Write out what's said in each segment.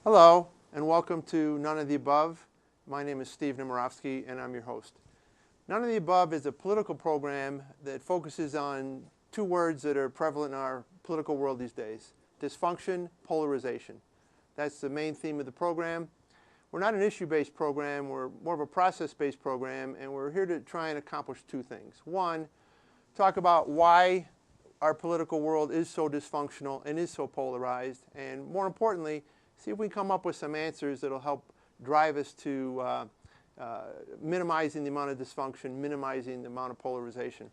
Hello, and welcome to None of the Above. My name is Steve Nemirovsky, and I'm your host. None of the Above is a political program that focuses on two words that are prevalent in our political world these days: dysfunction, polarization. That's the main theme of the program. We're not an issue-based program, we're more of a process-based program, and we're here to try and accomplish two things. One, talk about why our political world is so dysfunctional and is so polarized, and more importantly, see if we can come up with some answers that will help drive us to minimizing the amount of dysfunction, minimizing the amount of polarization.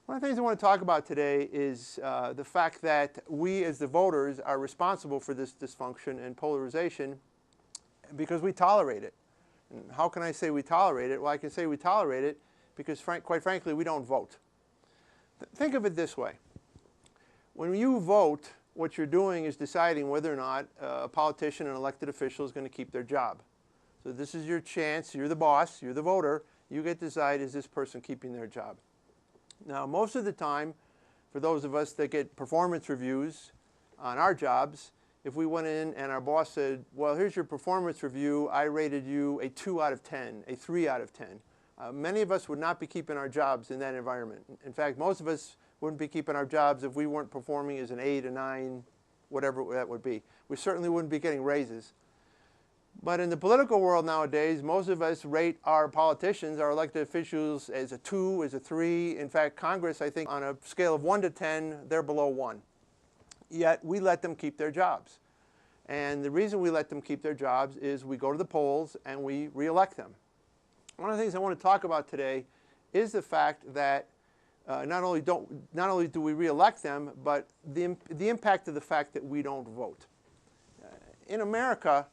One of the things I want to talk about today is the fact that we as the voters are responsible for this dysfunction and polarization because we tolerate it. And how can I say we tolerate it? Well, I can say we tolerate it because, quite frankly, we don't vote. Think of it this way. When you vote, what you're doing is deciding whether or not a politician, an elected official, is going to keep their job. So this is your chance. You're the boss. You're the voter. You get to decide, is this person keeping their job? Now, most of the time, for those of us that get performance reviews on our jobs, if we went in and our boss said, well, here's your performance review, I rated you a 2 out of 10, a 3 out of 10. Many of us would not be keeping our jobs in that environment. In fact, most of us wouldn't be keeping our jobs if we weren't performing as an 8, a 9, whatever that would be. We certainly wouldn't be getting raises. But in the political world nowadays, most of us rate our politicians, our elected officials, as a 2, as a 3. In fact, Congress, I think, on a scale of 1 to 10, they're below 1. Yet we let them keep their jobs. And the reason we let them keep their jobs is we go to the polls and we re-elect them. One of the things I want to talk about today is the fact that not only do we re-elect them, but the impact of the fact that we don't vote. In America,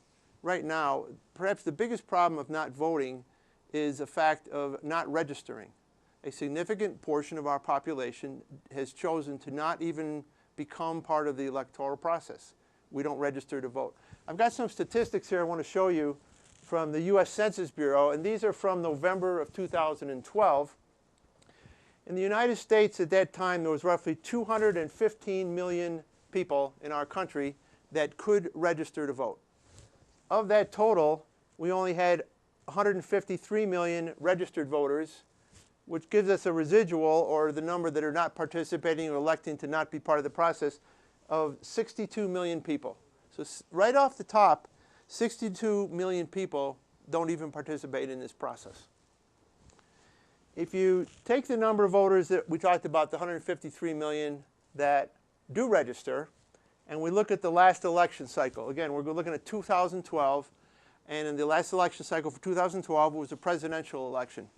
right now, perhaps the biggest problem of not voting is the fact of not registering. A significant portion of our population has chosen to not even become part of the electoral process. We don't register to vote. I've got some statistics here I want to show you from the U.S. Census Bureau, and these are from November of 2012. In the United States at that time, there was roughly 215 million people in our country that could register to vote. Of that total, we only had 153 million registered voters, which gives us a residual, or the number that are not participating or electing to not be part of the process, of 62 million people. So right off the top, 62 million people don't even participate in this process. If you take the number of voters that we talked about, the 153 million that do register, and we look at the last election cycle. Again, we're looking at 2012, and in the last election cycle for 2012, it was a presidential election.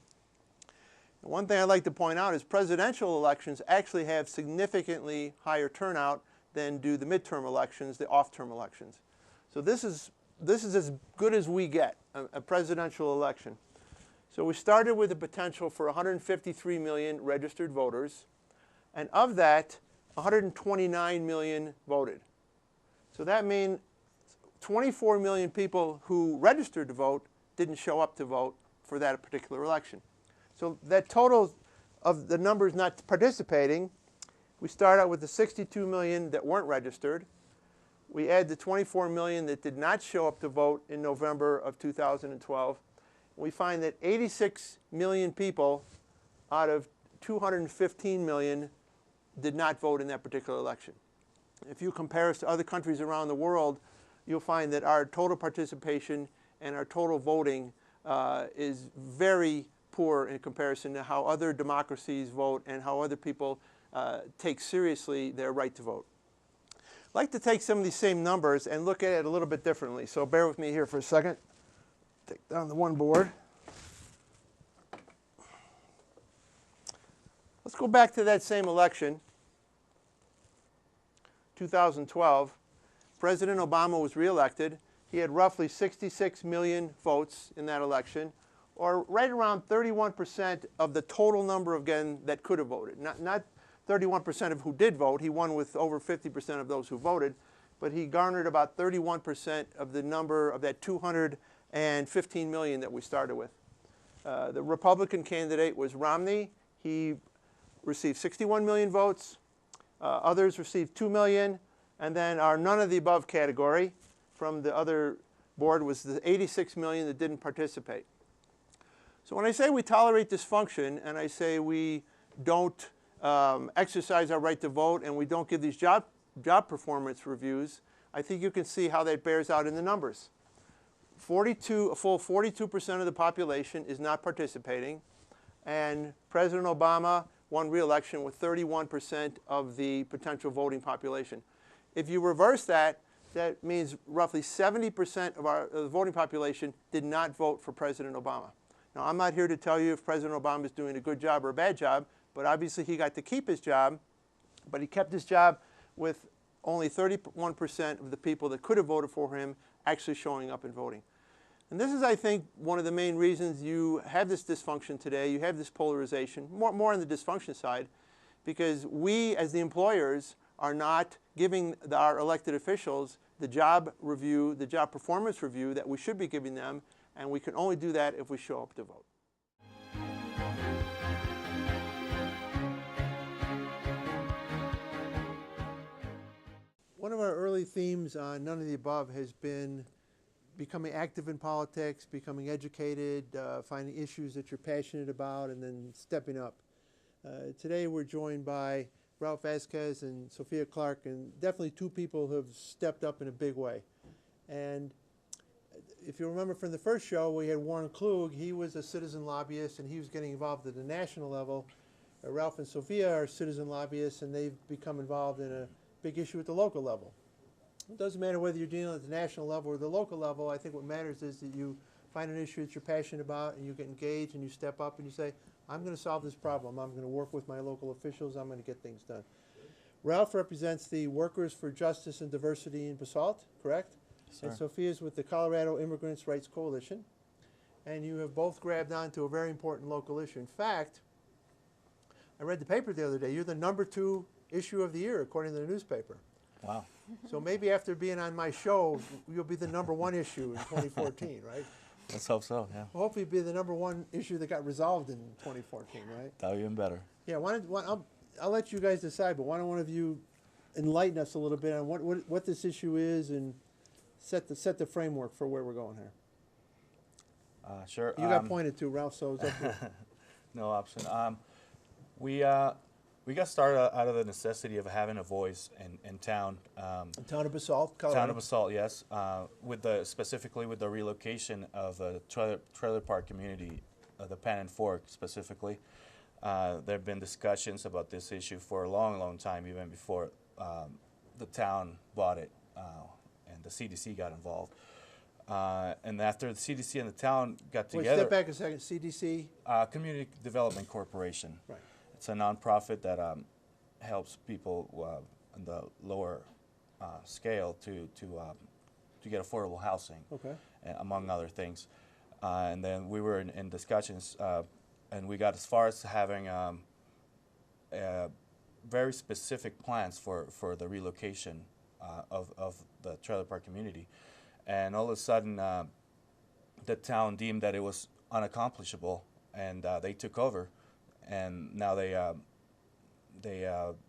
And one thing I'd like to point out is presidential elections actually have significantly higher turnout than do the midterm elections, the off-term elections. So this is as good as we get, a presidential election. So we started with the potential for 153 million registered voters, and of that, 129 million voted. So that means 24 million people who registered to vote didn't show up to vote for that particular election. So that total of the numbers not participating, we start out with the 62 million that weren't registered. We add the 24 million that did not show up to vote in November of 2012. We find that 86 million people out of 215 million did not vote in that particular election. If you compare us to other countries around the world, you'll find that our total participation and our total voting is very poor in comparison to how other democracies vote and how other people take seriously their right to vote. I'd like to take some of these same numbers and look at it a little bit differently. So bear with me here for a second. Take down the one board. Let's go back to that same election, 2012. President Obama was reelected. He had roughly 66 million votes in that election, or right around 31% of the total number, again, that could have voted. Not 31% of who did vote. He won with over 50% of those who voted, but he garnered about 31% of the number of that 215 million that we started with. The Republican candidate was Romney. He received 61 million votes. Others received 2 million. And then our none of the above category, from the other board was the 86 million that didn't participate. So when I say we tolerate dysfunction and I say we don't exercise our right to vote and we don't give these job performance reviews, I think you can see how that bears out in the numbers. A full 42% of the population is not participating, and President Obama won re-election with 31% of the potential voting population. If you reverse that, that means roughly 70% of the voting population did not vote for President Obama. Now, I'm not here to tell you if President Obama is doing a good job or a bad job, but obviously he got to keep his job, but he kept his job with only 31% of the people that could have voted for him actually showing up and voting. And this is, I think, one of the main reasons you have this dysfunction today. You have this polarization, more on the dysfunction side, because we, as the employers, are not giving our elected officials the job review, the job performance review that we should be giving them, and we can only do that if we show up to vote. One of our early themes on None of the Above has been becoming active in politics, becoming educated, finding issues that you're passionate about, and then stepping up. Today we're joined by Ralph Vasquez and Sophia Clark, and definitely two people who have stepped up in a big way. And if you remember from the first show, we had Warren Klug. He was a citizen lobbyist, and he was getting involved at the national level. Ralph and Sophia are citizen lobbyists, and they've become involved in a big issue at the local level. It doesn't matter whether you're dealing at the national level or the local level. I think what matters is that you find an issue that you're passionate about and you get engaged and you step up and you say, I'm going to solve this problem. I'm going to work with my local officials. I'm going to get things done. Ralph represents the Workers for Justice and Diversity in Basalt, correct? Sir. And Sophia's with the Colorado Immigrants' Rights Coalition. And you have both grabbed onto a very important local issue. In fact, I read the paper the other day. You're the #2 issue of the year, according to the newspaper. Wow. So maybe after being on my show, you'll be the #1 issue in 2014, right? Let's hope so, yeah. Well, hopefully you'll be the #1 issue that got resolved in 2014, right? That would be even better. Yeah, I'll let you guys decide, but why don't one of you enlighten us a little bit on what this issue is and set the framework for where we're going here. Sure. You got pointed to, Ralph, so it's up to you. No option. We got started out of the necessity of having a voice in town. Town of Basalt, Colorado. Town of Basalt, yes. Specifically with the relocation of the trailer park community, the Pan and Fork specifically. There have been discussions about this issue for a long, long time, even before the town bought it and the CDC got involved. And after the CDC and the town got together... Wait, step back a second. CDC? Community Development Corporation. Right. It's a nonprofit that helps people in the lower scale to get affordable housing, Okay. among other things. And then we were in discussions, and we got as far as having very specific plans for the relocation of the trailer park community. And all of a sudden, the town deemed that it was unaccomplishable, and they took over. And now they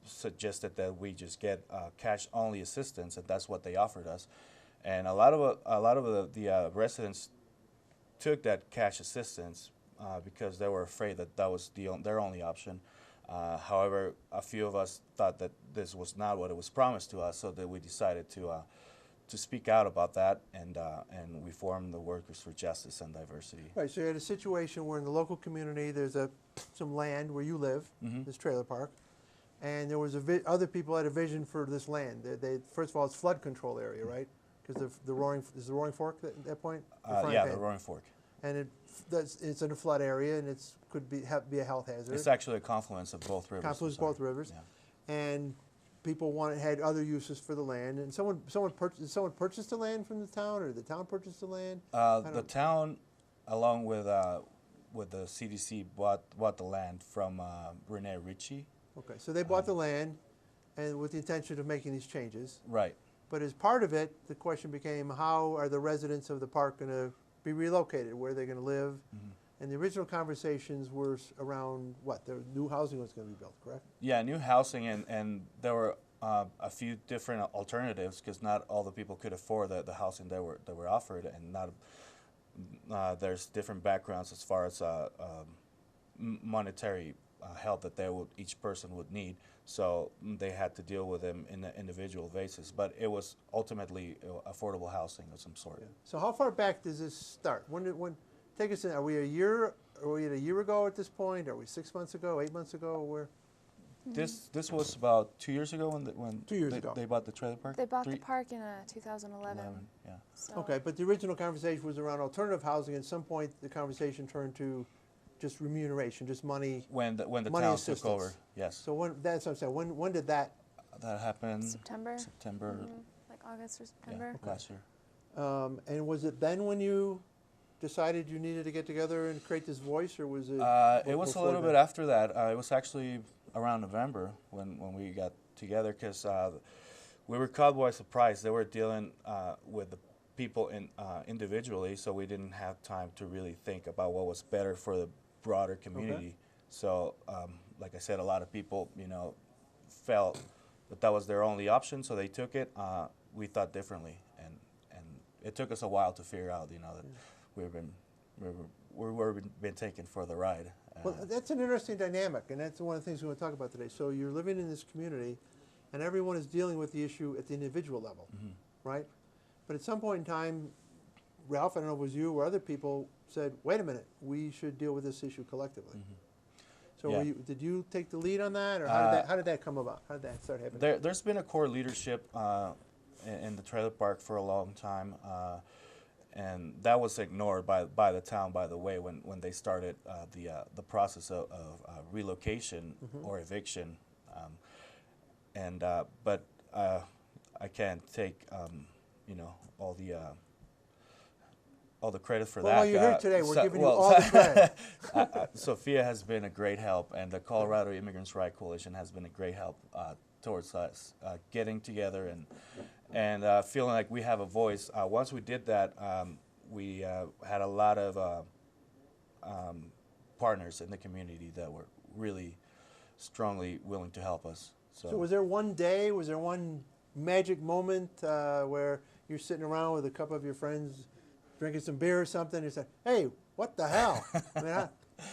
suggested that we just get cash-only assistance, and that's what they offered us. And a lot of the residents took that cash assistance because they were afraid that that was their only option. However, a few of us thought that this was not what it was promised to us, so that we decided to speak out about that, and we formed the Workers for Justice and Diversity. Right, so you had a situation where in the local community there's some land where you live, this trailer park, and there was other people had a vision for this land. First of all, it's flood control area, right? Because is the Roaring Fork at that point? Yeah, the Roaring Fork. And it's in a flood area, and it could be a health hazard. It's actually a confluence of both rivers. Confluence of both rivers, yeah. And people had other uses for the land, and someone purchased the land from the town, or did the town purchase the land? The town, along with the CDC, bought the land from Rene Ritchie. Okay, so they bought the land, and with the intention of making these changes. Right. But as part of it, the question became, how are the residents of the park going to be relocated? Where are they going to live? And the original conversations were around what? The new housing was going to be built, correct? Yeah, new housing, and there were a few different alternatives because not all the people could afford the housing that were offered, and not there's different backgrounds as far as monetary help that each person would need. So they had to deal with them in an individual basis. But it was ultimately affordable housing of some sort. Yeah. So how far back does this start? When take us in? Are we a year ago at this point? Are we 6 months ago? 8 months ago? Where? This was about 2 years ago when 2 years ago they bought the trailer park. They bought the park in 2011. Yeah. So Okay, but the original conversation was around alternative housing. At some point, the conversation turned to just remuneration, just money. When the money town assistance. took over, yes. So that's what I'm saying. When did that? That happened September. September, Like August or September. yeah, last year. And was it then when you decided you needed to get together and create this voice, or was it? It was a before little then? bit after that. It was actually around November when we got together because we were caught by surprise. They were dealing with the people individually, so we didn't have time to really think about what was better for the broader community. Okay. So, like I said, a lot of people, felt that was their only option, so they took it. We thought differently, and it took us a while to figure out, that we've been taken for the ride. Well, that's an interesting dynamic, and that's one of the things we want to talk about today. So you're living in this community, and everyone is dealing with the issue at the individual level, right? But at some point in time, Ralph, I don't know if it was you or other people, said, wait a minute, we should deal with this issue collectively. So Yeah. did you take the lead on that, or how did that come about? How did that start happening? There's been a core leadership in the trailer park for a long time, and that was ignored by the town, by the way, when they started the process of relocation or eviction. But I can't take all the credit for that. Well, while you're here today, we're giving you all the credit. Sophia has been a great help, and the Colorado Immigrants' Right Coalition has been a great help towards us getting together and feeling like we have a voice. Once we did that, we had a lot of partners in the community that were really strongly willing to help us. So was there one day, was there one magic moment where you're sitting around with a couple of your friends drinking some beer or something, and you say, hey, what the hell? I mean,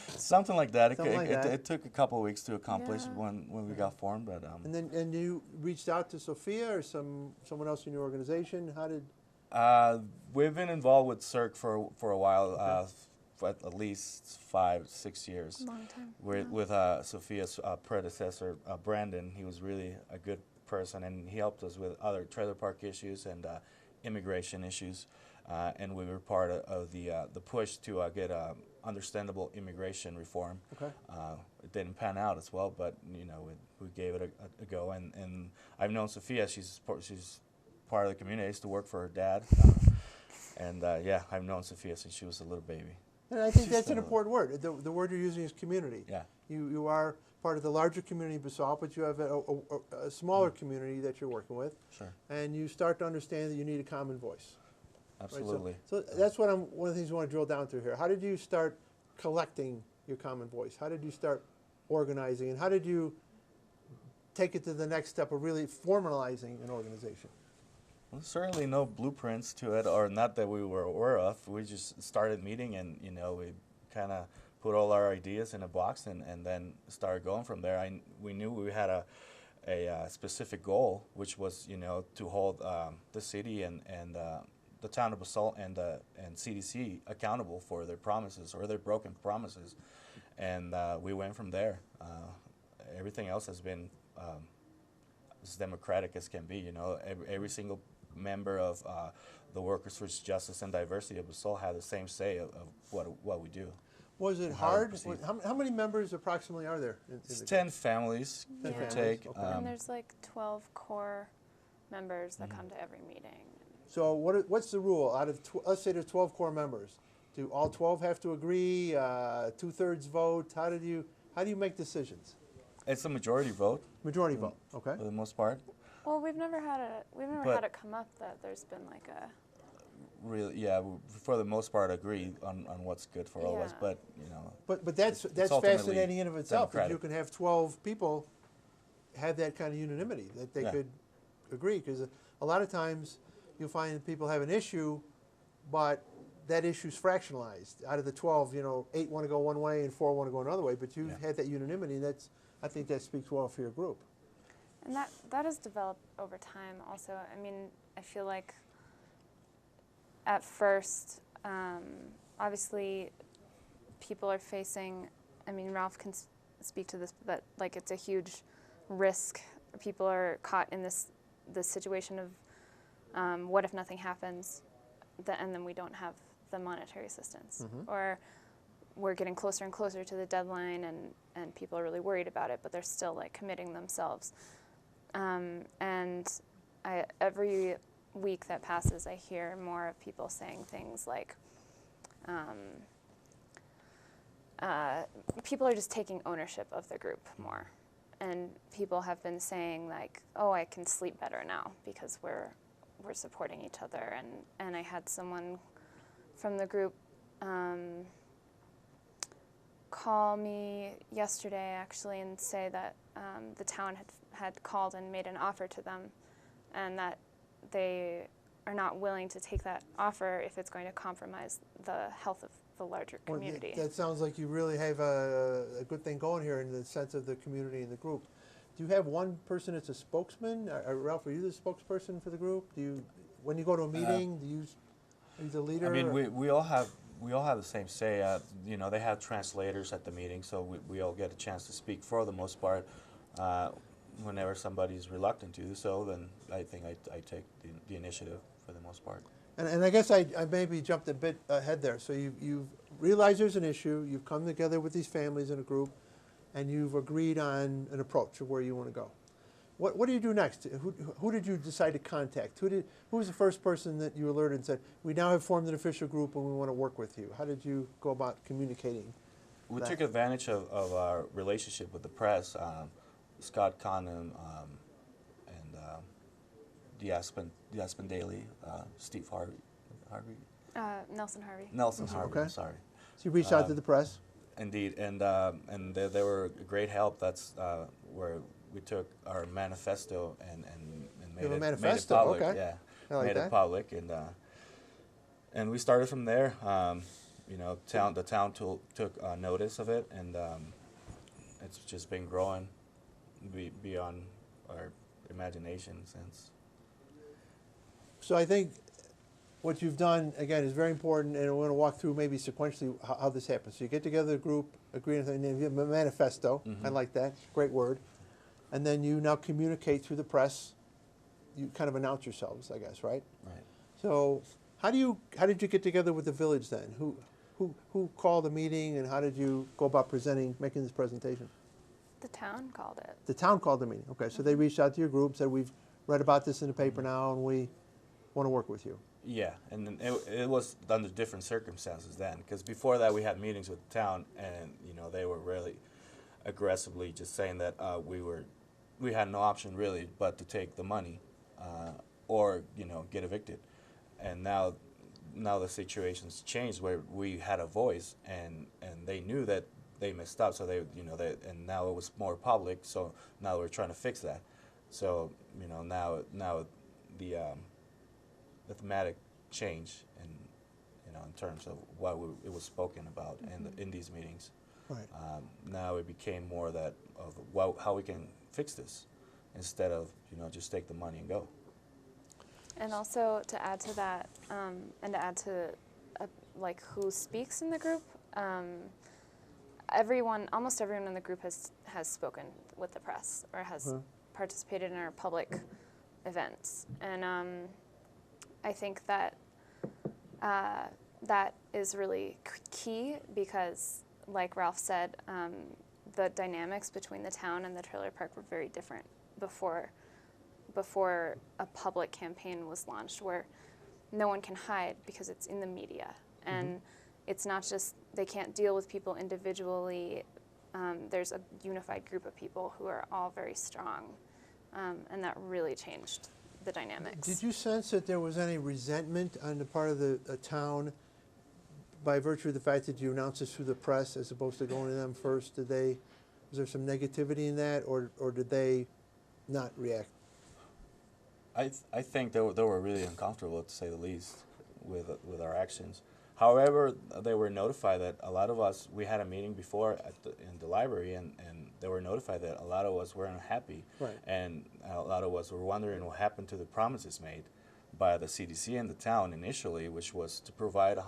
something like that. Something like that. It took a couple of weeks to accomplish Yeah. when we got formed, but and you reached out to Sophia or someone else in your organization? How did? we've been involved with CERC for a while, for at least 5-6 years. Long time. With Sophia's predecessor, Brandon. He was really a good person, and he helped us with other trailer park issues and immigration issues. And we were part of the push to get understandable immigration reform. Okay. It didn't pan out as well, but we gave it a go. And I've known Sophia. She's part of the community. I used to work for her dad, and I've known Sophia since she was a little baby. And I think that's an important word. The word you're using is community. Yeah. You are part of the larger community of Basalt, but you have a smaller community that you're working with. Sure. And you start to understand that you need a common voice. Absolutely. Right? So that's one of the things we want to drill down through here. How did you start collecting your common voice? How did you start organizing? And how did you take it to the next step of really formalizing an organization? Well, certainly no blueprints to it, or not that we were aware of. We just started meeting, and we kind of put all our ideas in a box, and then started going from there. We knew we had a specific goal, which was to hold the city and the town of Basalt and CDC accountable for their promises or their broken promises, and we went from there. Everything else has been as democratic as can be. Every single member of the Workers for Justice and Diversity of Basalt had the same say of what we do. Was it how we hard? proceed. How many members approximately are there? It's 10 families, 10 give or families, take. okay. And there's like 12 core members that come to every meeting. So what's the rule? Out of let's say there's 12 core members, do all 12 have to agree? 2/3 vote? How do you make decisions? It's a majority vote Majority vote. Okay. for the most part. Well, we've never had it come up that there's been like a. Really, yeah, for the most part, agree on what's good for all of us. Yeah. But But that's ultimately fascinating in of itself. That democratic. you can have 12 people have that kind of unanimity, that they Yeah. could agree. Because a lot of times you'll find that people have an issue, but that issue's fractionalized. Out of the 12, 8 want to go one way and 4 want to go another way, but you've Yeah. had that unanimity, and I think that speaks well for your group. And that has developed over time also. I mean, I feel like at first, obviously, people are facing, I mean, Ralph can speak to this, but like it's a huge risk. People are caught in this situation of what if nothing happens, and then we don't have the monetary assistance. Or we're getting closer and closer to the deadline, and people are really worried about it, but they're still like committing themselves. And every week that passes, I hear more of people saying things like, people are just taking ownership of the group more. And people have been saying like, oh, I can sleep better now because we're supporting each other. And I had someone from the group call me yesterday actually and say that the town had called and made an offer to them, and that they are not willing to take that offer if it's going to compromise the health of the larger community. Well, that sounds like you really have a good thing going here in the sense of the community and the group. Do you have one person that's a spokesman? Ralph, are you the spokesperson for the group? When you go to a meeting, are you the leader? I mean, we all have the same say. They have translators at the meeting, so we all get a chance to speak for the most part. Whenever somebody's reluctant to do so, then I think I take the initiative for the most part. And I guess I maybe jumped a bit ahead there. So you've realized there's an issue, you've come together with these families in a group, and you've agreed on an approach of where you want to go. What do you do next? Who did you decide to contact? Who was the first person that you alerted and said, we now have formed an official group and we want to work with you? How did you go about communicating We that? took advantage of our relationship with the press. Scott Conham and the Aspen Daily, Steve Harvey. Nelson Harvey. Nelson Harvey, Okay. I'm sorry. So you reached out to the press? Indeed, and they were a great help. That's where we took our manifesto and made You have a it manifesto, public. okay. Yeah, I like made that. it public, and we started from there. The town took notice of it, and it's just been growing beyond our imagination since. So I think what you've done, again, is very important, and we're going to walk through maybe sequentially how this happens. So you get together a group, agree on and you have a manifesto. I like that. Great word. And then you now communicate through the press. You kind of announce yourselves, I guess, right? Right. So how did you get together with the village then? Who called the meeting, and how did you go about making this presentation? The town called it. The town called the meeting. Okay, so they reached out to your group, said, we've read about this in the paper now, and we want to work with you. Yeah, and then it was under different circumstances then, because before that we had meetings with the town, and they were really aggressively just saying that we had no option really but to take the money, or get evicted, and now the situation's changed where we had a voice, and they knew that they messed up, so and now it was more public, so now we're trying to fix that. So now the thematic change in terms of what it was spoken about in these meetings. Right. Now it became more that of how we can fix this instead of just take the money and go. And also to add to that, and to add to like who speaks in the group, almost everyone in the group has spoken with the press or has participated in our public events, and I think that that is really key because, like Ralph said, the dynamics between the town and the trailer park were very different before a public campaign was launched, where no one can hide because it's in the media, and it's not just they can't deal with people individually. There's a unified group of people who are all very strong, and that really changed the dynamics. Did you sense that there was any resentment on the part of the town by virtue of the fact that you announced this through the press as opposed to going to them first? Was there some negativity in that, or did they not react? I think they were really uncomfortable, to say the least, with our actions. However, they were notified that a lot of us, we had a meeting before in the library, and they were notified that a lot of us were unhappy. Right. And a lot of us were wondering what happened to the promises made by the CDC and the town initially, which was to provide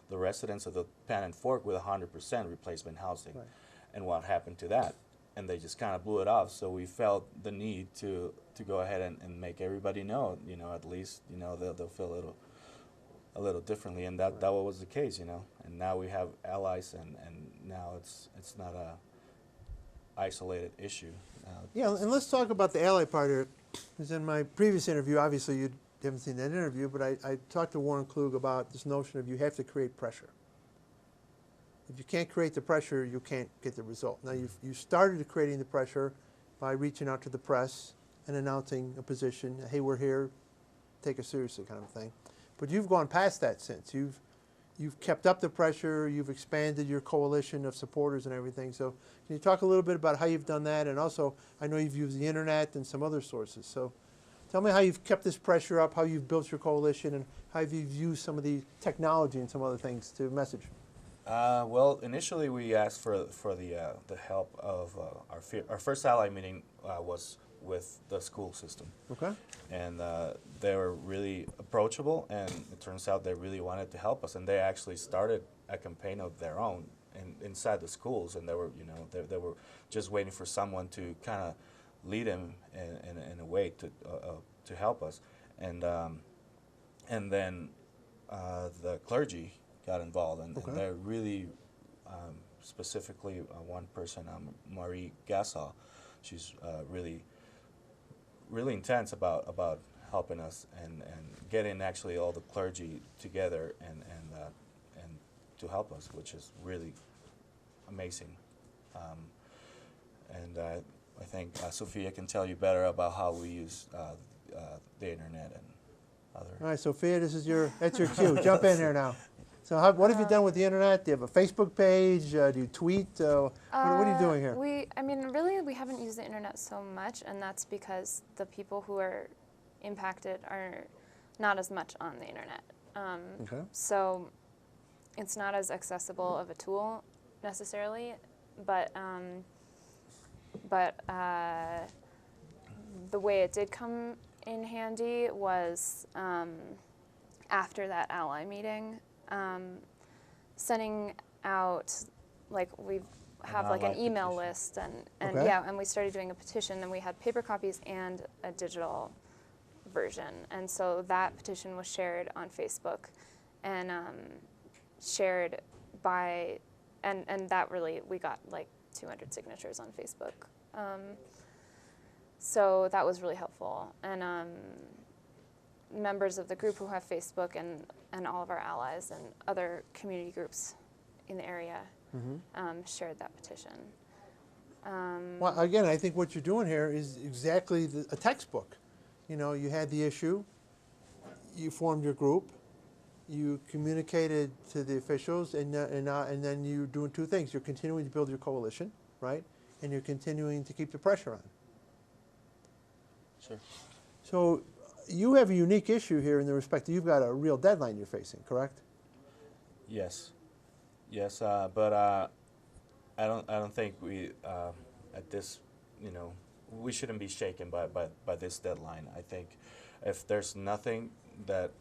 the residents of the Pan and Fork with 100% replacement housing. Right. And what happened to that? And they just kind of blew it off. So we felt the need to go ahead and make everybody know, at least, they'll feel a little differently, and that was the case, And now we have allies, and now it's not a isolated issue. Yeah, and let's talk about the ally part here. Because in my previous interview, obviously you haven't seen that interview, but I talked to Warren Klug about this notion of you have to create pressure. If you can't create the pressure, you can't get the result. Now, you started creating the pressure by reaching out to the press and announcing a position, hey, we're here, take us seriously kind of thing. But you've gone past that since. You've kept up the pressure, you've expanded your coalition of supporters and everything. So can you talk a little bit about how you've done that? And also, I know you've used the internet and some other sources. So tell me how you've kept this pressure up, how you've built your coalition, and how you've used some of the technology and some other things to message. Well, initially we asked for the help of our first ally meeting was with the school system. Okay. And they were really approachable, and it turns out they really wanted to help us, and they actually started a campaign of their own inside the schools, and they were they were just waiting for someone to kind of lead them in a way to help us, and then the clergy got involved, and they're really specifically one person, Marie Gassal. She's really intense about helping us and getting actually all the clergy together and to help us, which is really amazing. And I think Sophia can tell you better about how we use the internet and other. All right, Sophia, that's your cue. Jump in here now. So what have you done with the internet? Do you have a Facebook page? Do you tweet? What are you doing here? Really, we haven't used the internet so much, and that's because the people who are impacted are not as much on the internet. Okay. So it's not as accessible of a tool necessarily, but the way it did come in handy was after that ally meeting. Sending out, we have an email list, and we started doing a petition, and we had paper copies and a digital version, and so that petition was shared on Facebook, and shared by, and that really, we got 200 signatures on Facebook, so that was really helpful, and members of the group who have Facebook and all of our allies and other community groups in the area shared that petition. Well, again, I think what you're doing here is exactly a textbook. You had the issue, you formed your group, you communicated to the officials, and then you're doing two things. You're continuing to build your coalition, right? And you're continuing to keep the pressure on. Sure. So you have a unique issue here in the respect that you've got a real deadline you're facing, correct? Yes, but I don't think we at this, we shouldn't be shaken by this deadline. I think if there's nothing that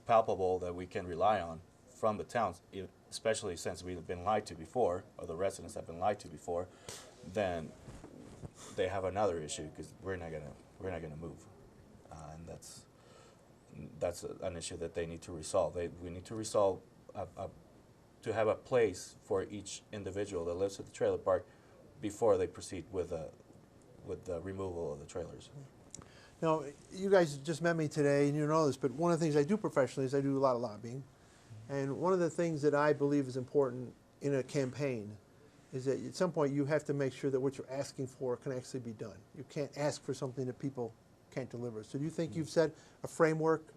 palpable that we can rely on from the towns, especially since we've been lied to before, or the residents have been lied to before, then they have another issue because we're not gonna move. And that's an issue that they need to resolve. We need to resolve to have a place for each individual that lives at the trailer park before they proceed with the removal of the trailers. Now, you guys just met me today, and you know this, but one of the things I do professionally is I do a lot of lobbying. And one of the things that I believe is important in a campaign is that at some point you have to make sure that what you're asking for can actually be done. You can't ask for something that people can't deliver. So do you think you've set a framework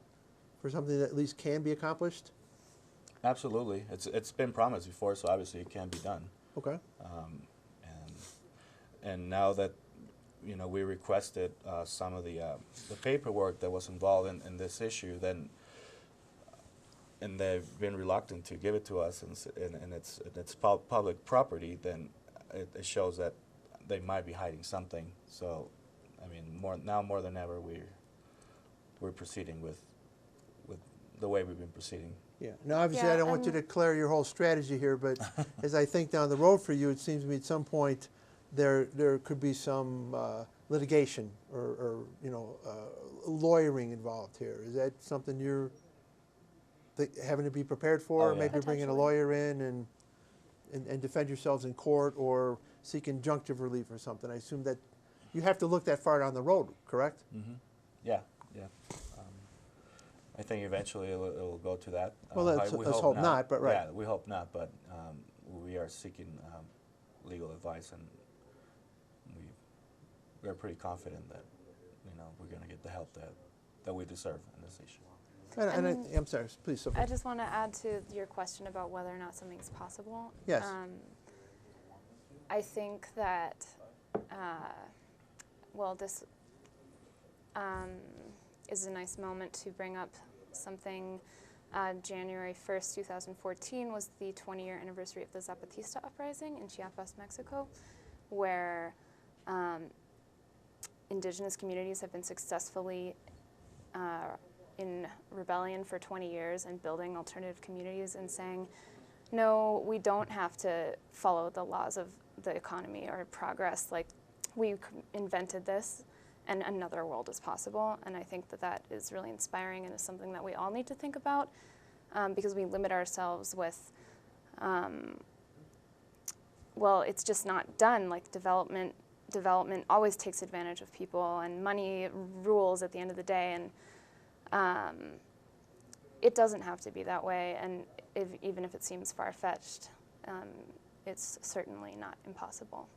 for something that at least can be accomplished? Absolutely. It's been promised before, so obviously it can be done. Okay. And now that we requested some of the paperwork that was involved in this issue, and they've been reluctant to give it to us, and it's public property, then it shows that they might be hiding something. So, I mean, more than ever, we're proceeding with the way we've been proceeding. Yeah. Now, obviously, Yeah, I don't want you to declare your whole strategy here, but as I think down the road for you, it seems to me at some point there could be some litigation or lawyering involved here. Is that something you're having to be prepared for? Oh, Or yeah. maybe bringing a lawyer in and defend yourselves in court or seek injunctive relief or something? I assume that you have to look that far down the road, correct? Mm-hmm. Yeah. I think eventually it'll go to that. Well, let's hope not, but right. Yeah, we hope not, but we are seeking legal advice, and we're pretty confident that we're going to get the help that we deserve in this issue. I'm sorry, please, Sophie. I just want to add to your question about whether or not something's possible. Yes. I think that, this is a nice moment to bring up something. January 1st, 2014 was the 20-year anniversary of the Zapatista uprising in Chiapas, Mexico, where indigenous communities have been successfully in rebellion for 20 years and building alternative communities and saying, no, we don't have to follow the laws of the economy or progress. Like, we invented this, and another world is possible. And I think that is really inspiring and is something that we all need to think about, because we limit ourselves with, it's just not done. Like, development always takes advantage of people, and money rules at the end of the day. And it doesn't have to be that way. And even if it seems far-fetched, it's certainly not impossible.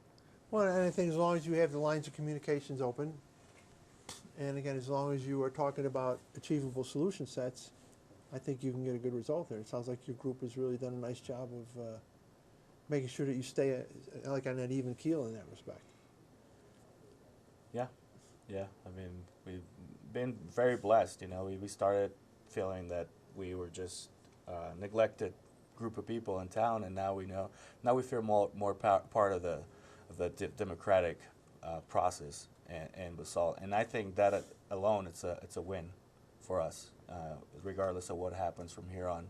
Well, and I think as long as you have the lines of communications open, and again, as long as you are talking about achievable solution sets, I think you can get a good result there. It sounds like your group has really done a nice job of making sure that you stay on an even keel in that respect. Yeah. I mean, we've been very blessed. We started feeling that we were just a neglected group of people in town, and now we know. Now we feel more part of the democratic process and basalt. And I think that alone, it's a win for us, regardless of what happens from here on.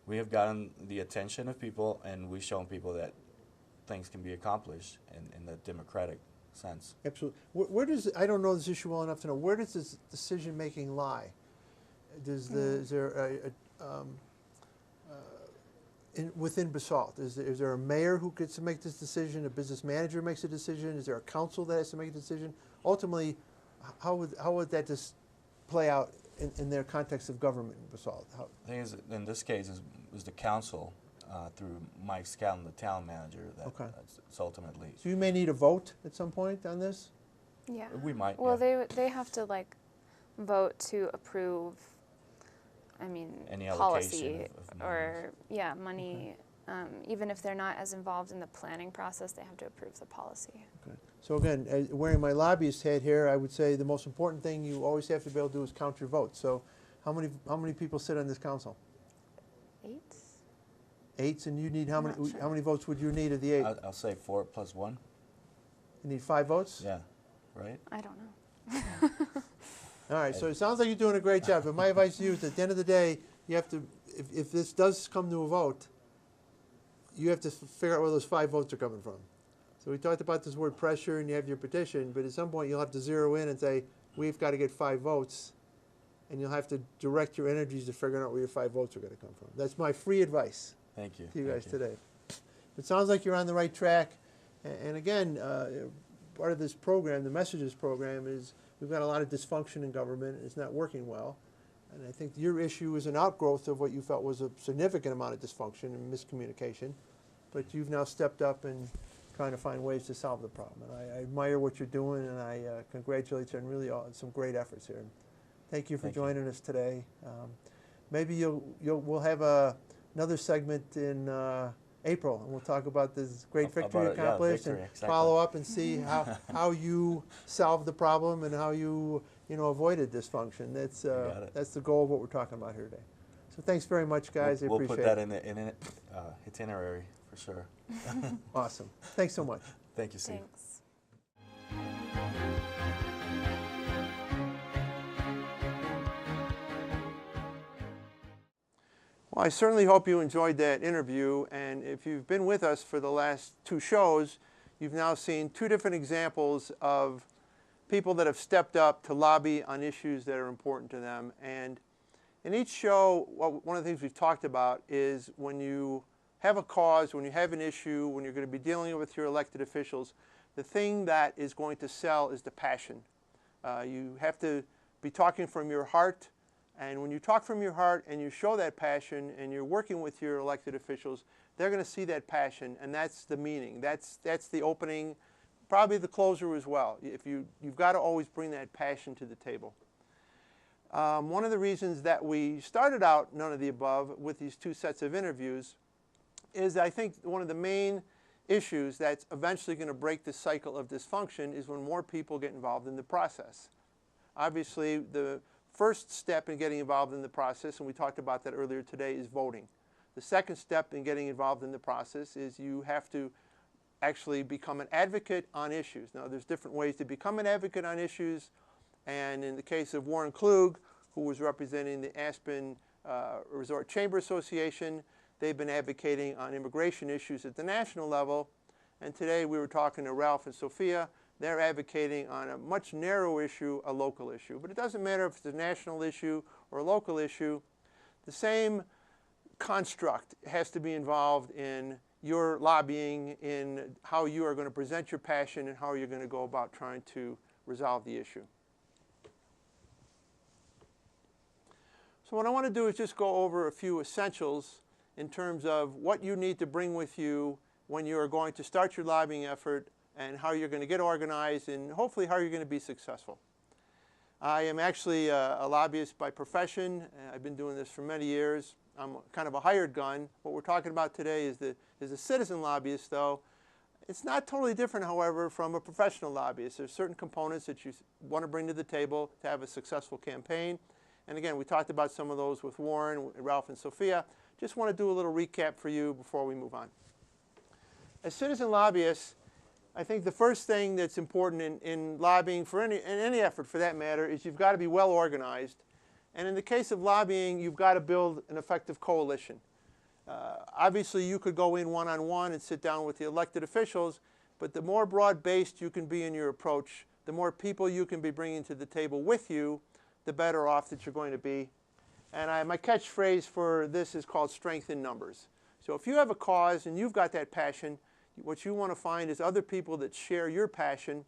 We have gotten the attention of people, and we've shown people that things can be accomplished in the democratic sense. Absolutely. Where does, I don't know this issue well enough to know, where does this decision-making lie? Is there within Basalt? Is there a mayor who gets to make this decision? A business manager makes a decision? Is there a council that has to make a decision? Ultimately, how would that just play out in their context of government in Basalt? The thing is, in this case, is the council through Mike Scanlon, the town manager, that's ultimately. So you may need a vote at some point on this? Yeah. We might. Well, yeah. they have to vote to approve. Any policy of or money. Okay. Even if they're not as involved in the planning process, they have to approve the policy. Okay. So again, wearing my lobbyist hat here, I would say the most important thing you always have to be able to do is count your votes. So how many people sit on this council? 8. 8, and you need how many? Sure. How many votes would you need of the 8? I'll say 4 plus 1. You need 5 votes? Yeah, right? I don't know. All right, so it sounds like you're doing a great job, but my advice to you is at the end of the day, you have to, if this does come to a vote, you have to figure out where those 5 votes are coming from. So we talked about this word pressure, and you have your petition, but at some point you'll have to zero in and say, we've got to get 5 votes, and you'll have to direct your energies to figuring out where your 5 votes are going to come from. That's my free advice. Thank you. To you guys today. It sounds like you're on the right track, and again, part of this program, the Messages program, is we've got a lot of dysfunction in government. It's not working well. And I think your issue is an outgrowth of what you felt was a significant amount of dysfunction and miscommunication. But you've now stepped up and trying to find ways to solve the problem. And I admire what you're doing, and I congratulate you on really some great efforts here. And thank you for joining us today. Maybe we'll have another segment in April, and we'll talk about this great victory About it, yeah, accomplished victory, and exactly. follow up and see how you solved the problem and how you avoided dysfunction. got it. That's the goal of what we're talking about here today. So thanks very much, guys. I We'll appreciate put that it. in an itinerary for sure. Awesome. Thanks so much. Thank you, Steve. Thanks. Well, I certainly hope you enjoyed that interview, and if you've been with us for the last 2 shows, you've now seen 2 different examples of people that have stepped up to lobby on issues that are important to them. And in each show, one of the things we've talked about is when you have a cause, when you have an issue, when you're going to be dealing with your elected officials, the thing that is going to sell is the passion. You have to be talking from your heart. And when you talk from your heart and you show that passion and you're working with your elected officials, they're going to see that passion, and that's the meaning. That's the opening, probably the closer as well. You've got to always bring that passion to the table. One of the reasons that we started out None of the Above with these 2 sets of interviews is I think one of the main issues that's eventually going to break the cycle of dysfunction is when more people get involved in the process. Obviously, the first step in getting involved in the process, and we talked about that earlier today, is voting. The second step in getting involved in the process is you have to actually become an advocate on issues. Now, there's different ways to become an advocate on issues, and in the case of Warren Klug, who was representing the Aspen Resort Chamber Association, they've been advocating on immigration issues at the national level, and today we were talking to Ralph and Sophia. They're advocating on a much narrower issue, a local issue. But it doesn't matter if it's a national issue or a local issue. The same construct has to be involved in your lobbying, in how you are going to present your passion and how you're going to go about trying to resolve the issue. So what I want to do is just go over a few essentials in terms of what you need to bring with you when you are going to start your lobbying effort, and how you're going to get organized, and hopefully how you're going to be successful. I am actually a lobbyist by profession. I've been doing this for many years. I'm kind of a hired gun. What we're talking about today is a citizen lobbyist, though. It's not totally different, however, from a professional lobbyist. There's certain components that you want to bring to the table to have a successful campaign. And again, we talked about some of those with Warren, Ralph, and Sophia. Just want to do a little recap for you before we move on. As citizen lobbyists, I think the first thing that's important in lobbying for any effort for that matter is you've got to be well organized. And in the case of lobbying, you've got to build an effective coalition. Obviously, you could go in one-on-one and sit down with the elected officials, but the more broad-based you can be in your approach, the more people you can be bringing to the table with you, the better off that you're going to be. And my catchphrase for this is called strength in numbers. So if you have a cause and you've got that passion, what you want to find is other people that share your passion.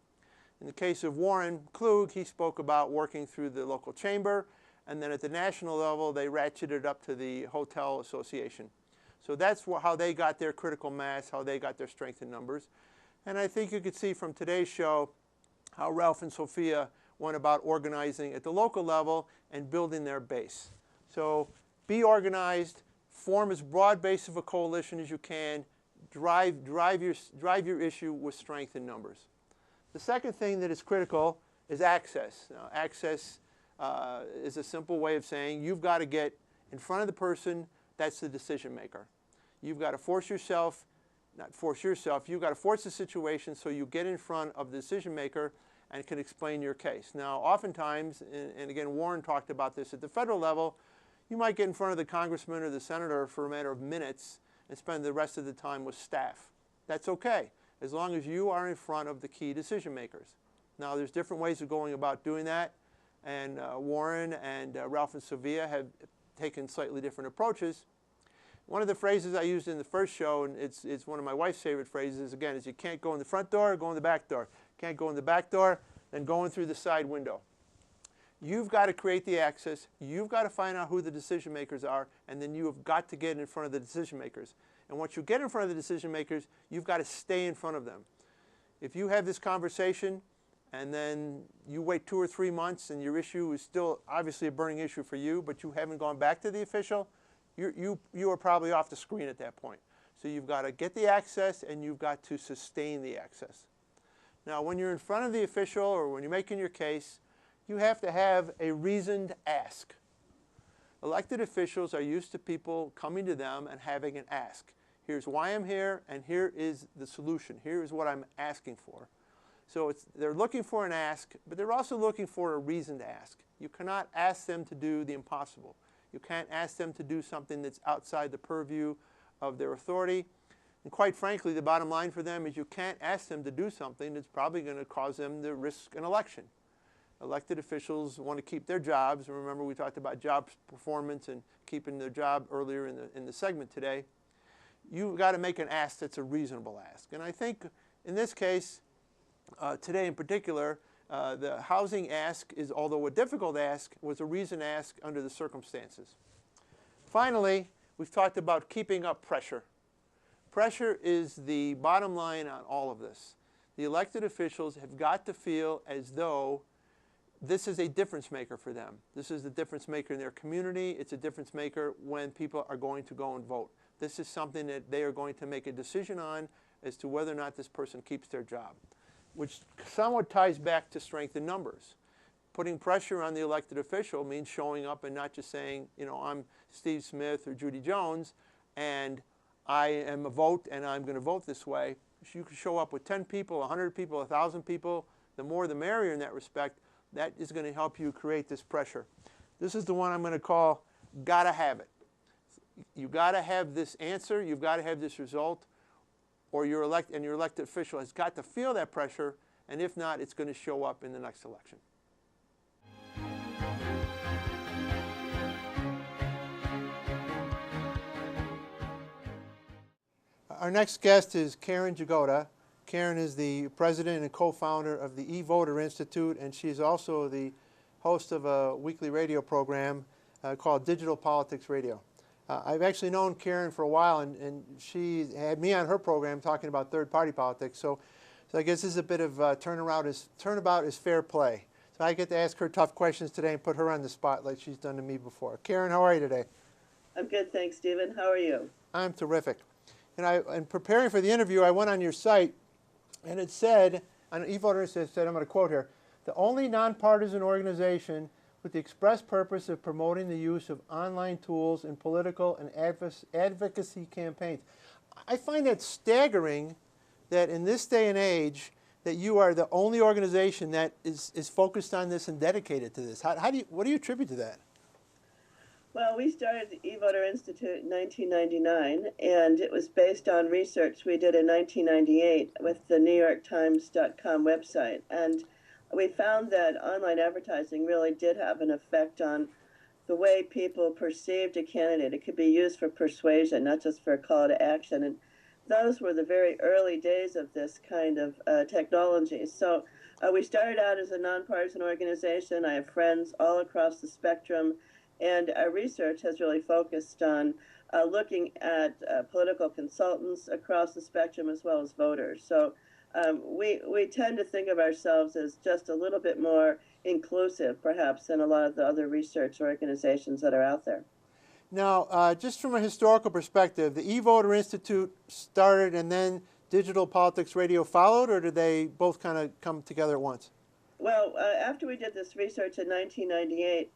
In the case of Warren Klug, he spoke about working through the local chamber, and then at the national level, they ratcheted up to the hotel association. So that's how they got their critical mass, how they got their strength in numbers. And I think you could see from today's show how Ralph and Sophia went about organizing at the local level and building their base. So be organized, form as broad base of a coalition as you can, drive your issue with strength in numbers. The second thing that is critical is access. Now, access is a simple way of saying you've got to get in front of the person that's the decision maker. You've got to force the situation so you get in front of the decision maker and can explain your case. Now, oftentimes, and again, Warren talked about this at the federal level, you might get in front of the congressman or the senator for a matter of minutes and spend the rest of the time with staff. That's okay, as long as you are in front of the key decision makers. Now, there's different ways of going about doing that, and Warren and Ralph and Sophia have taken slightly different approaches. One of the phrases I used in the first show, and it's one of my wife's favorite phrases, again, is you can't go in the front door, go in the back door. Can't go in the back door, then go in through the side window. You've got to create the access. You've got to find out who the decision makers are, and then you have got to get in front of the decision makers. And once you get in front of the decision makers, you've got to stay in front of them. If you have this conversation and then you wait 2 or 3 months and your issue is still obviously a burning issue for you, but you haven't gone back to the official, you are probably off the screen at that point. So you've got to get the access and you've got to sustain the access. Now, when you're in front of the official or when you're making your case, you have to have a reasoned ask. Elected officials are used to people coming to them and having an ask. Here's why I'm here, and here is the solution. Here is what I'm asking for. So they're looking for an ask, but they're also looking for a reasoned ask. You cannot ask them to do the impossible. You can't ask them to do something that's outside the purview of their authority. And quite frankly, the bottom line for them is you can't ask them to do something that's probably going to cause them to risk an election. Elected officials want to keep their jobs. Remember, we talked about job performance and keeping their job earlier in the segment today. You've got to make an ask that's a reasonable ask. And I think in this case, today in particular, the housing ask is, although a difficult ask, was a reasoned ask under the circumstances. Finally, we've talked about keeping up pressure. Pressure is the bottom line on all of this. The elected officials have got to feel as though this is a difference maker for them. This is the difference maker in their community. It's a difference maker when people are going to go and vote. This is something that they are going to make a decision on as to whether or not this person keeps their job, which somewhat ties back to strength in numbers. Putting pressure on the elected official means showing up and not just saying, you know, I'm Steve Smith or Judy Jones, and I am a vote, and I'm going to vote this way. You can show up with 10 people, 100 people, 1,000 people. The more the merrier in that respect. That is going to help you create this pressure. This is the one I'm going to call gotta have it. You've got to have this answer. You've got to have this result, or your elected official has got to feel that pressure, and if not, it's going to show up in the next election. Our next guest is Karen Jagoda. Karen is the president and co-founder of the eVoter Institute, and she's also the host of a weekly radio program called Digital Politics Radio. I've actually known Karen for a while, and she had me on her program talking about third-party politics. So I guess this is a bit of turnabout is fair play. So I get to ask her tough questions today and put her on the spot like she's done to me before. Karen, how are you today? I'm good, thanks, Stephen. How are you? I'm terrific. And in preparing for the interview, I went on your site, and it said, on eVoter, it said, I'm going to quote here, the only nonpartisan organization with the express purpose of promoting the use of online tools in political and advocacy campaigns. I find that staggering that in this day and age that you are the only organization that is focused on this and dedicated to this. What do you attribute to that? Well, we started the eVoter Institute in 1999, and it was based on research we did in 1998 with the NewYorkTimes.com website. And we found that online advertising really did have an effect on the way people perceived a candidate. It could be used for persuasion, not just for a call to action. And those were the very early days of this kind of technology. So we started out as a nonpartisan organization. I have friends all across the spectrum. And our research has really focused on looking at political consultants across the spectrum as well as voters. So we tend to think of ourselves as just a little bit more inclusive, perhaps, than a lot of the other research organizations that are out there. Now, just from a historical perspective, the eVoter Institute started and then Digital Politics Radio followed, or did they both kind of come together at once? Well, after we did this research in 1998,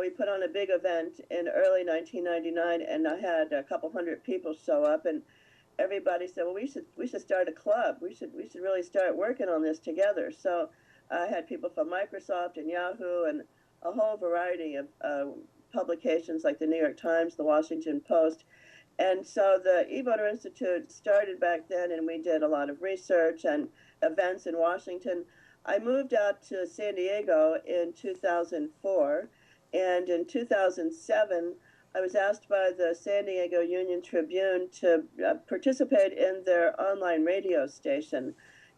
we put on a big event in early 1999, and I had a couple hundred people show up, and everybody said, well, we should start a club. We should really start working on this together. So I had people from Microsoft and Yahoo and a whole variety of publications like the New York Times, the Washington Post. And so the eVoter Institute started back then, and we did a lot of research and events in Washington. I moved out to San Diego in 2004. And in 2007, I was asked by the San Diego Union Tribune to participate in their online radio station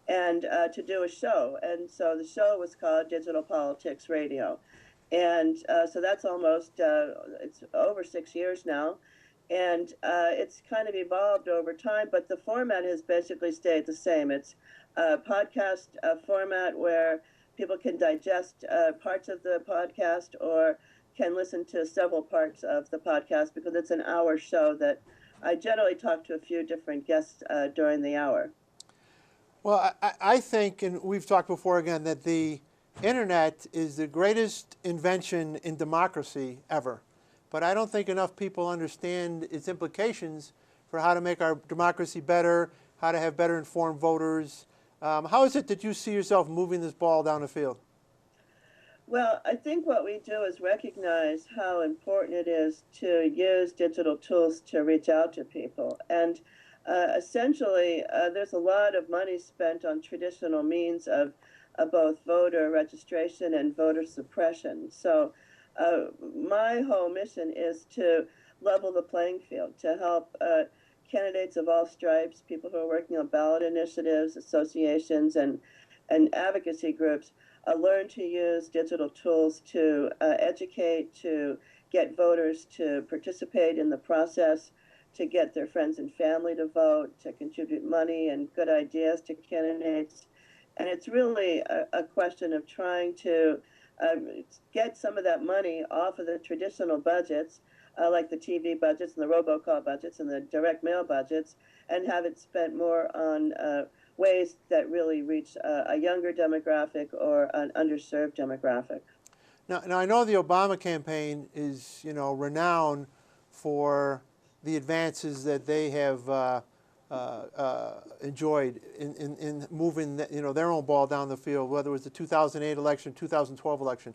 and to do a show. And so the show was called Digital Politics Radio. And so that's almost, it's over 6 years now. And it's kind of evolved over time, but the format has basically stayed the same. It's a podcast format where people can digest parts of the podcast or can listen to several parts of the podcast because it's an hour show that I generally talk to a few different guests during the hour. Well, I think, and we've talked before again, that the internet is the greatest invention in democracy ever. But I don't think enough people understand its implications for how to make our democracy better, how to have better informed voters. How is it that you see yourself moving this ball down the field? Well, I think what we do is recognize how important it is to use digital tools to reach out to people. And essentially, there's a lot of money spent on traditional means of both voter registration and voter suppression. So, my whole mission is to level the playing field, to help candidates of all stripes, people who are working on ballot initiatives, associations, and advocacy groups learn to use digital tools to educate, to get voters to participate in the process, to get their friends and family to vote, to contribute money and good ideas to candidates. And it's really a question of trying to get some of that money off of the traditional budgets, like the TV budgets and the robocall budgets and the direct mail budgets, and have it spent more on ways that really reach a younger demographic or an underserved demographic. Now I know the Obama campaign is, renowned for the advances that they have enjoyed in moving, their own ball down the field, whether it was the 2008 election, 2012 election.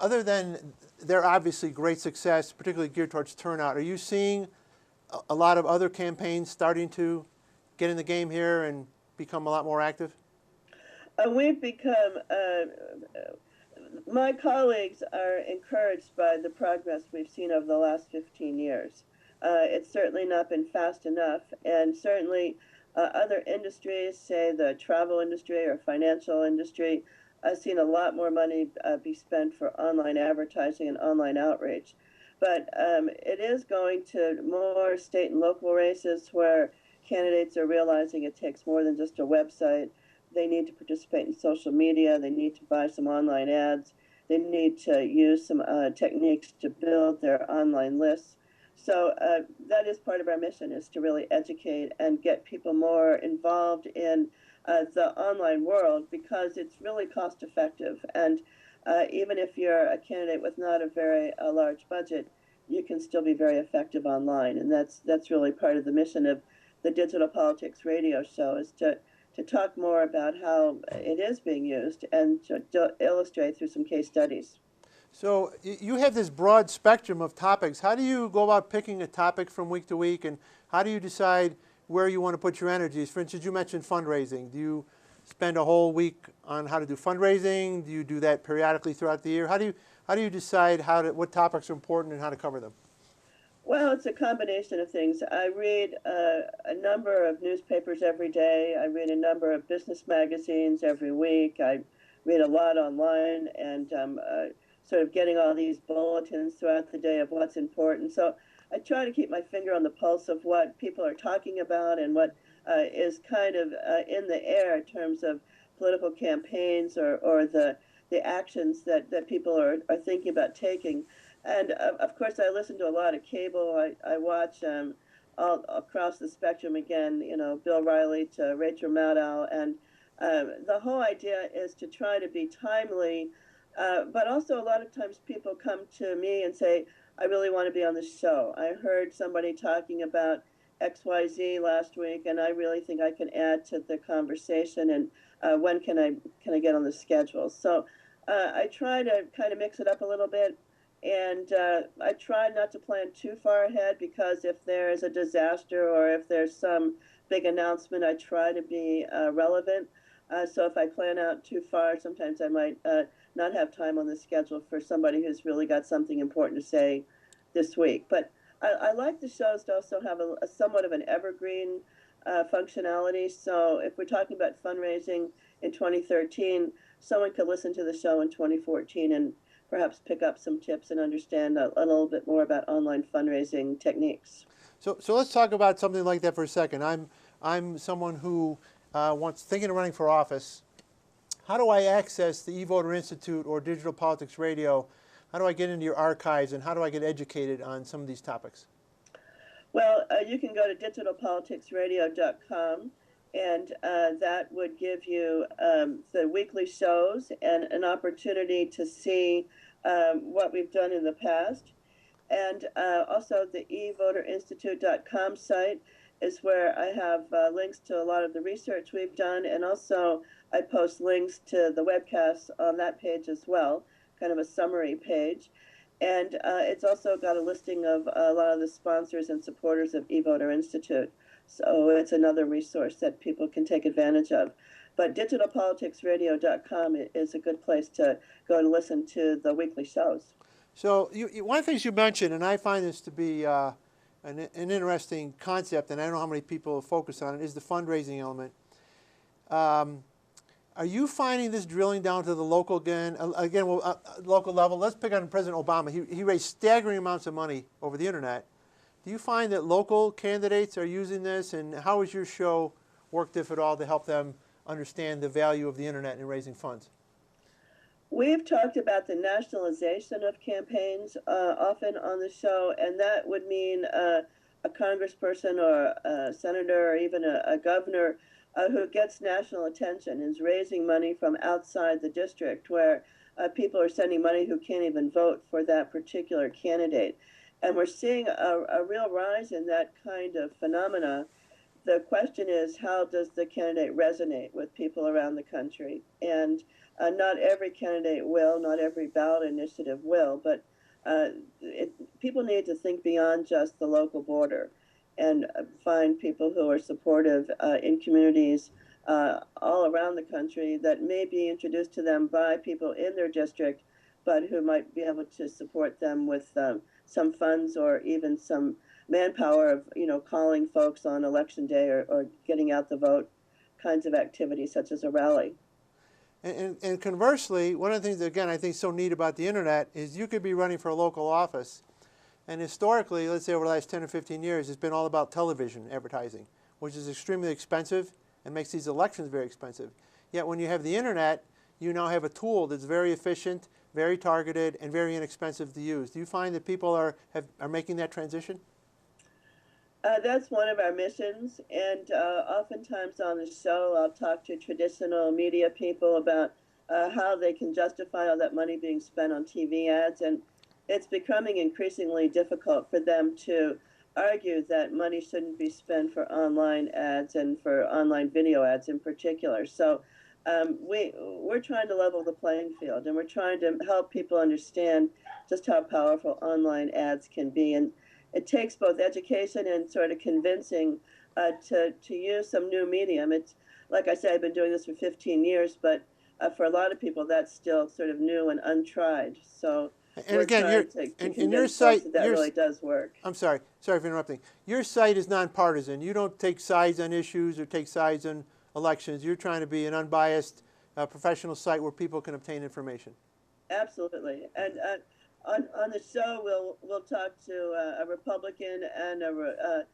Other than their obviously great success, particularly geared towards turnout, are you seeing a lot of other campaigns starting to get in the game here and become a lot more active? We've become, my colleagues are encouraged by the progress we've seen over the last 15 years. It's certainly not been fast enough, and certainly other industries, say the travel industry or financial industry, I've seen a lot more money be spent for online advertising and online outreach. But it is going to more state and local races where candidates are realizing it takes more than just a website. They need to participate in social media. They need to buy some online ads. They need to use some techniques to build their online lists. So that is part of our mission, is to really educate and get people more involved in the online world, because it's really cost effective. And even if you're a candidate with not a very large budget, you can still be very effective online. And that's really part of the mission of the Digital Politics radio show, is to talk more about how it is being used and to illustrate through some case studies. So you have this broad spectrum of topics. How do you go about picking a topic from week to week, and how do you decide where you want to put your energies? For instance, you mentioned fundraising. Do you spend a whole week on how to do fundraising? Do you do that periodically throughout the year? How do you decide what topics are important and how to cover them? Well, it's a combination of things. I read a number of newspapers every day. I read a number of business magazines every week. I read a lot online, and sort of getting all these bulletins throughout the day of what's important. So I try to keep my finger on the pulse of what people are talking about and what is kind of in the air in terms of political campaigns or the actions that people are thinking about taking. And of course, I listen to a lot of cable. I watch all across the spectrum again, Bill Riley to Rachel Maddow. And the whole idea is to try to be timely, but also a lot of times people come to me and say, I really want to be on the show. I heard somebody talking about XYZ last week, and I really think I can add to the conversation. And when can I get on the schedule? So I try to kind of mix it up a little bit. And I try not to plan too far ahead, because if there is a disaster or if there's some big announcement, I try to be relevant. So if I plan out too far, sometimes I might not have time on the schedule for somebody who's really got something important to say this week. But I like the shows to also have a somewhat of an evergreen functionality. So if we're talking about fundraising in 2013, someone could listen to the show in 2014 and perhaps pick up some tips and understand a little bit more about online fundraising techniques. So let's talk about something like that for a second. I'm someone who wants thinking of running for office. How do I access the eVoter Institute or Digital Politics Radio? How do I get into your archives, and how do I get educated on some of these topics? Well, you can go to digitalpoliticsradio.com, and that would give you the weekly shows and an opportunity to see what we've done in the past. And also the evoterinstitute.com site is where I have links to a lot of the research we've done, and also I post links to the webcasts on that page as well, kind of a summary page. And it's also got a listing of a lot of the sponsors and supporters of eVoter Institute. So it's another resource that people can take advantage of. But digitalpoliticsradio.com is a good place to go and listen to the weekly shows. So one of the things you mentioned, and I find this to be an interesting concept, and I don't know how many people focus on it, is the fundraising element. Are you finding this drilling down to the local local level? Let's pick on President Obama. He raised staggering amounts of money over the internet. Do you find that local candidates are using this, and how has your show worked, if at all, to help them understand the value of the internet in raising funds? We've talked about the nationalization of campaigns often on the show, and that would mean a congressperson or a senator or even a governor who gets national attention and is raising money from outside the district, where people are sending money who can't even vote for that particular candidate. And we're seeing a real rise in that kind of phenomena. The question is, how does the candidate resonate with people around the country? And not every candidate will, not every ballot initiative will, but people need to think beyond just the local border and find people who are supportive in communities all around the country that may be introduced to them by people in their district, but who might be able to support them with some funds or even some manpower of, calling folks on election day or getting out the vote kinds of activities such as a rally. And conversely, one of the things that, again, I think is so neat about the internet is you could be running for a local office, and historically, let's say over the last 10 or 15 years, it's been all about television advertising, which is extremely expensive and makes these elections very expensive. Yet when you have the internet, you now have a tool that's very efficient, very targeted, and very inexpensive to use. Do you find that people are making that transition? That's one of our missions, and oftentimes on the show, I'll talk to traditional media people about how they can justify all that money being spent on TV ads, and it's becoming increasingly difficult for them to argue that money shouldn't be spent for online ads and for online video ads in particular. So we're trying to level the playing field, and we're trying to help people understand just how powerful online ads can be. And it takes both education and sort of convincing to use some new medium. It's like I said, I've been doing this for 15 years, but for a lot of people, that's still sort of new and untried. So and again, your site that really does work. I'm sorry for interrupting. Your site is nonpartisan. You don't take sides on issues or take sides on elections. You're trying to be an unbiased professional site where people can obtain information. Absolutely, and on the show, we'll talk to a Republican and a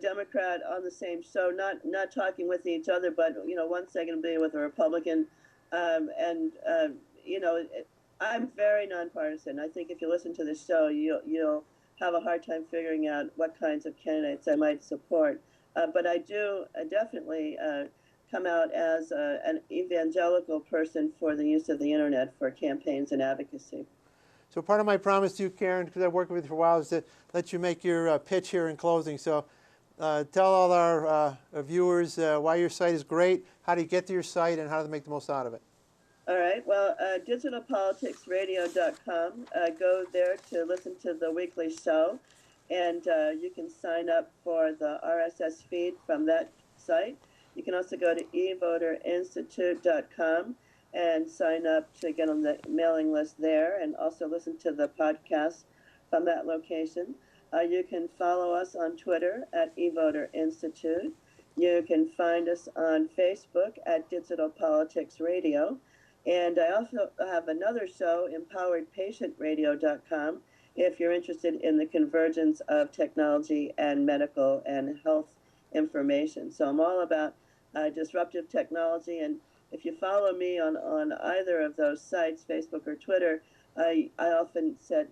Democrat on the same show, not talking with each other, but one second being with a Republican, I'm very nonpartisan. I think if you listen to the show, you'll have a hard time figuring out what kinds of candidates I might support. But I do definitely come out as an evangelical person for the use of the internet for campaigns and advocacy. So part of my promise to you, Karen, because I've worked with you for a while, is to let you make your pitch here in closing. So tell all our viewers why your site is great, how to get to your site, and how to make the most out of it. All right. Well, digitalpoliticsradio.com. Go there to listen to the weekly show, and you can sign up for the RSS feed from that site. You can also go to evoterinstitute.com and sign up to get on the mailing list there, and also listen to the podcast from that location. You can follow us on Twitter at eVoter Institute. You can find us on Facebook at Digital Politics Radio. And I also have another show, empoweredpatientradio.com, if you're interested in the convergence of technology and medical and health information. So I'm all about disruptive technology, and if you follow me on either of those sites, Facebook or Twitter, I often set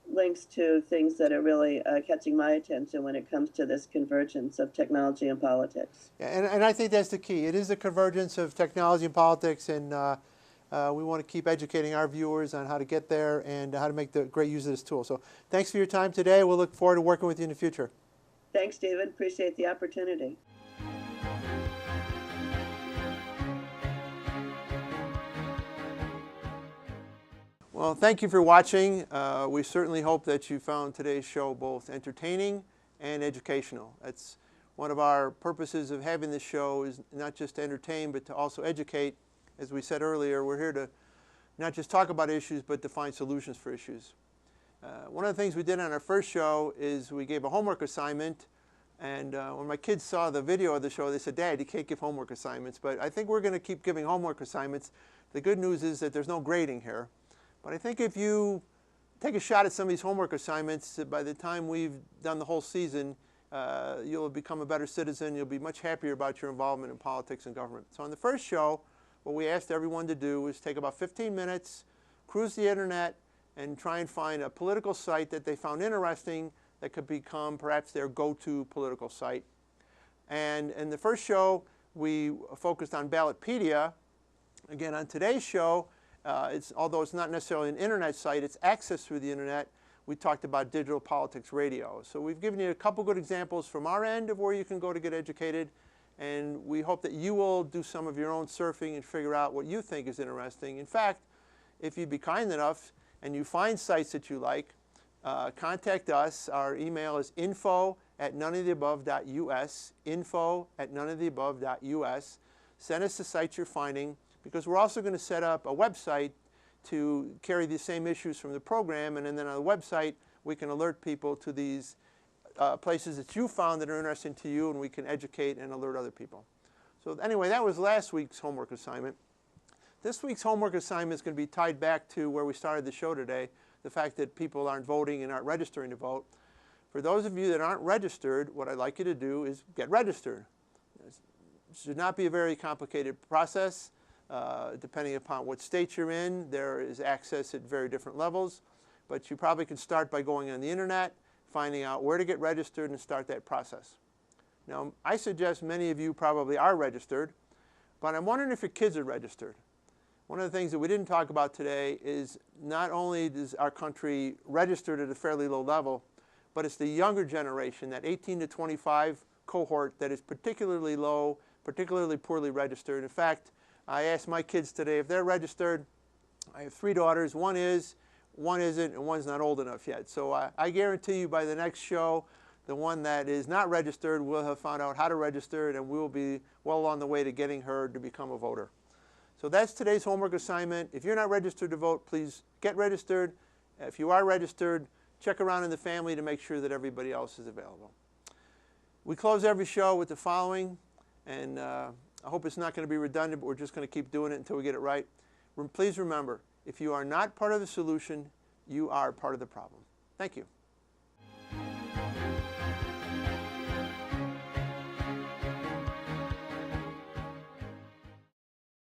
links to things that are really catching my attention when it comes to this convergence of technology and politics. Yeah, and I think that's the key. It is the convergence of technology and politics, and we want to keep educating our viewers on how to get there and how to make the great use of this tool. So thanks for your time today. We'll look forward to working with you in the future. Thanks, David. Appreciate the opportunity. Well, thank you for watching. We certainly hope that you found today's show both entertaining and educational. That's one of our purposes of having this show, is not just to entertain, but to also educate. As we said earlier, we're here to not just talk about issues, but to find solutions for issues. One of the things we did on our first show is we gave a homework assignment, and when my kids saw the video of the show, they said, "Dad, you can't give homework assignments." But I think we're going to keep giving homework assignments. The good news is that there's no grading here. But I think if you take a shot at some of these homework assignments, by the time we've done the whole season, you'll become a better citizen. You'll be much happier about your involvement in politics and government. So on the first show, what we asked everyone to do was take about 15 minutes, cruise the internet, and try and find a political site that they found interesting that could become perhaps their go-to political site. And in the first show, we focused on Ballotpedia. Again, on today's show, although it's not necessarily an internet site, it's access through the internet. We talked about digital politics radio. So we've given you a couple good examples from our end of where you can go to get educated. And we hope that you will do some of your own surfing and figure out what you think is interesting. In fact, if you'd be kind enough and you find sites that you like, contact us. Our email is info@noneoftheabove.us, info@noneoftheabove.us. Send us the sites you're finding, because we're also going to set up a website to carry the same issues from the program, and then on the website we can alert people to these places that you found that are interesting to you, and we can educate and alert other people. So anyway, that was last week's homework assignment. This week's homework assignment is going to be tied back to where we started the show today, the fact that people aren't voting and aren't registering to vote. For those of you that aren't registered, what I'd like you to do is get registered. It should not be a very complicated process. Depending upon what state you're in, there is access at very different levels. But you probably can start by going on the internet, finding out where to get registered, and start that process. Now, I suggest many of you probably are registered, but I'm wondering if your kids are registered. One of the things that we didn't talk about today is not only is our country registered at a fairly low level, but it's the younger generation, that 18 to 25 cohort, that is particularly low, particularly poorly registered. In fact, I asked my kids today if they're registered. I have 3 daughters. One is, one isn't, and one's not old enough yet. So I guarantee you by the next show, the one that is not registered will have found out how to register, and we will be well on the way to getting her to become a voter. So that's today's homework assignment. If you're not registered to vote, please get registered. If you are registered, check around in the family to make sure that everybody else is available. We close every show with the following, and I hope it's not going to be redundant, but we're just going to keep doing it until we get it right. Please remember, if you are not part of the solution, you are part of the problem. Thank you.